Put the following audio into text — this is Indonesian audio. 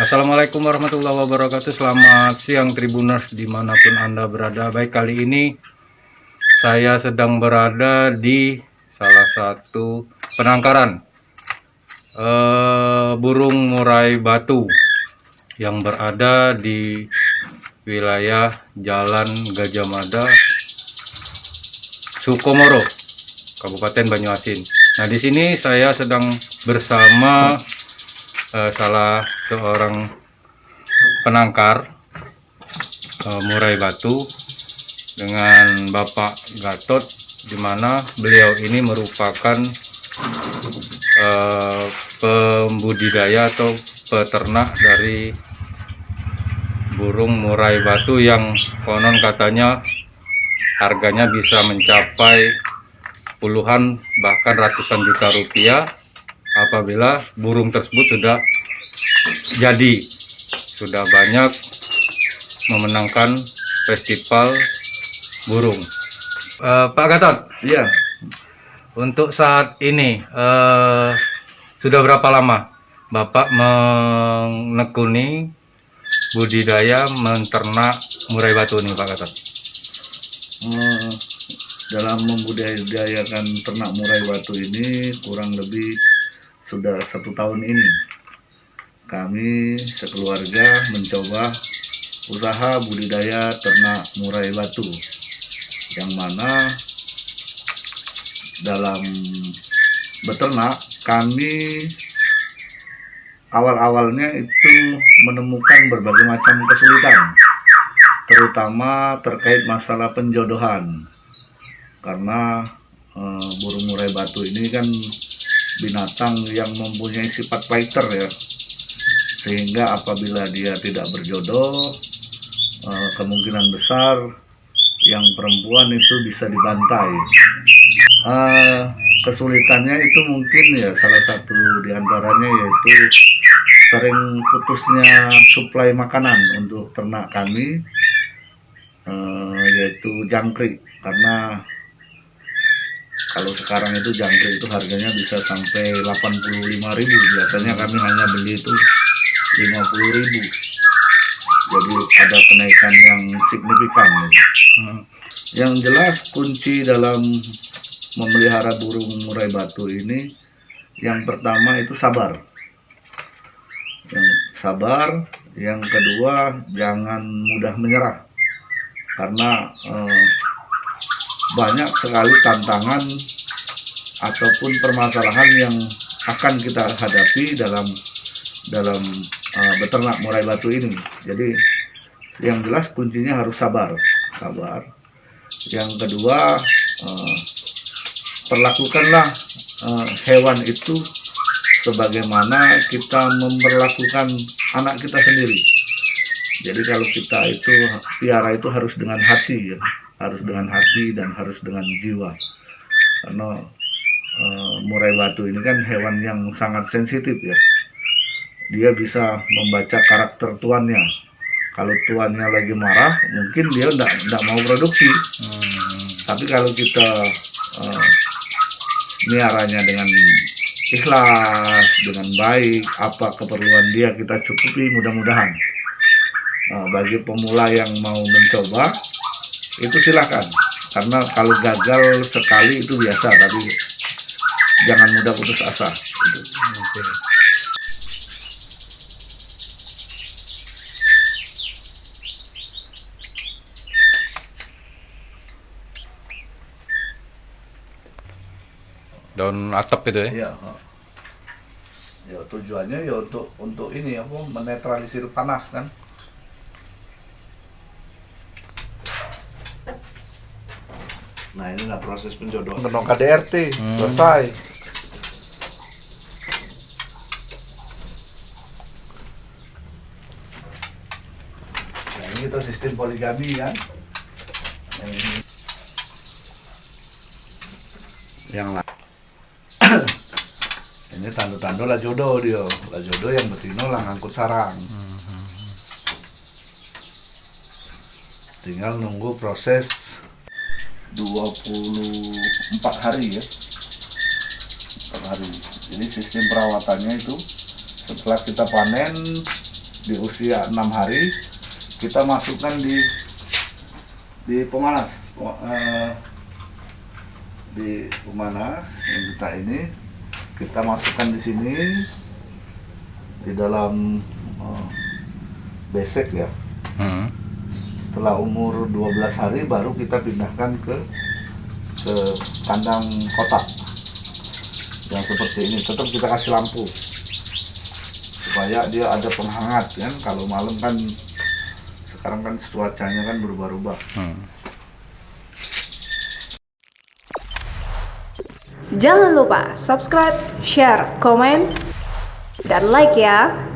Assalamualaikum warahmatullahi wabarakatuh. Selamat siang Tribuners dimanapun Anda berada. Baik, kali ini saya sedang berada di salah satu penangkaran burung murai batu yang berada di wilayah Jalan Gajah Mada, Sukomoro, Kabupaten Banyuasin. Nah, di sini saya sedang bersama salah seorang penangkar murai batu dengan Bapak Gatot, di mana beliau ini merupakan pembudidaya atau peternak dari burung murai batu yang konon katanya harganya bisa mencapai puluhan bahkan ratusan juta rupiah apabila burung tersebut sudah banyak memenangkan festival burung. Pak Gatot, Iya. untuk saat ini sudah berapa lama Bapak menekuni budidaya menternak murai batu ini, Pak Gatot? Dalam membudidayakan ternak murai batu ini kurang lebih sudah 1 tahun ini. Kami sekeluarga mencoba usaha budidaya ternak murai batu, yang mana dalam beternak kami awal-awalnya itu menemukan berbagai macam kesulitan, terutama terkait masalah penjodohan, karena burung murai batu ini kan binatang yang mempunyai sifat fighter ya, sehingga apabila dia tidak berjodoh, kemungkinan besar yang perempuan itu bisa dibantai. Kesulitannya itu mungkin ya salah satu diantaranya yaitu sering putusnya suplai makanan untuk ternak kami, yaitu jangkrik, karena kalau sekarang itu jangkrik itu harganya bisa sampai 85.000, biasanya kami hanya beli itu 50.000, jadi ada kenaikan yang signifikan. Yang jelas kunci dalam memelihara burung murai batu ini yang pertama itu sabar. Yang kedua jangan mudah menyerah, karena banyak sekali tantangan ataupun permasalahan yang akan kita hadapi dalam beternak murai batu ini. Jadi yang jelas kuncinya harus sabar. Yang kedua, perlakukanlah hewan itu sebagaimana kita memperlakukan anak kita sendiri. Jadi kalau kita itu piara itu harus dengan hati ya. Harus dengan hati dan harus dengan jiwa, karena murai batu ini kan hewan yang sangat sensitif ya. Dia bisa membaca karakter tuannya. Kalau tuannya lagi marah, mungkin dia tidak mau produksi. Tapi kalau kita miaranya dengan ikhlas, dengan baik, apa keperluan dia kita cukupi, mudah-mudahan. Bagi pemula yang mau mencoba, itu silakan, karena kalau gagal sekali itu biasa, tapi jangan mudah putus asa. Daun atap itu ya? Iya. Ya tujuannya ya untuk ini apa, menetralisir panas kan. Nah, ini proses penjodohan. Menong KDRT selesai. Nah, ini kita sistem poligami kan. Nah, ini yang lain. Ini tando-tando lah jodoh dia. Lah jodoh yang betina lah ngangkut sarang. Tinggal nunggu proses 24 hari ya. 4 hari. Jadi sistem perawatannya itu setelah kita panen di usia 6 hari kita masukkan di pemanas. Di pemanas yang kita ini kita masukkan di sini di dalam besek ya. Setelah umur 12 hari baru kita pindahkan ke kandang kotak yang seperti ini. Tetap kita kasih lampu supaya dia ada penghangat kan. Kalau malam kan sekarang kan cuacanya kan berubah-ubah. Jangan lupa subscribe, share, komen, dan like ya.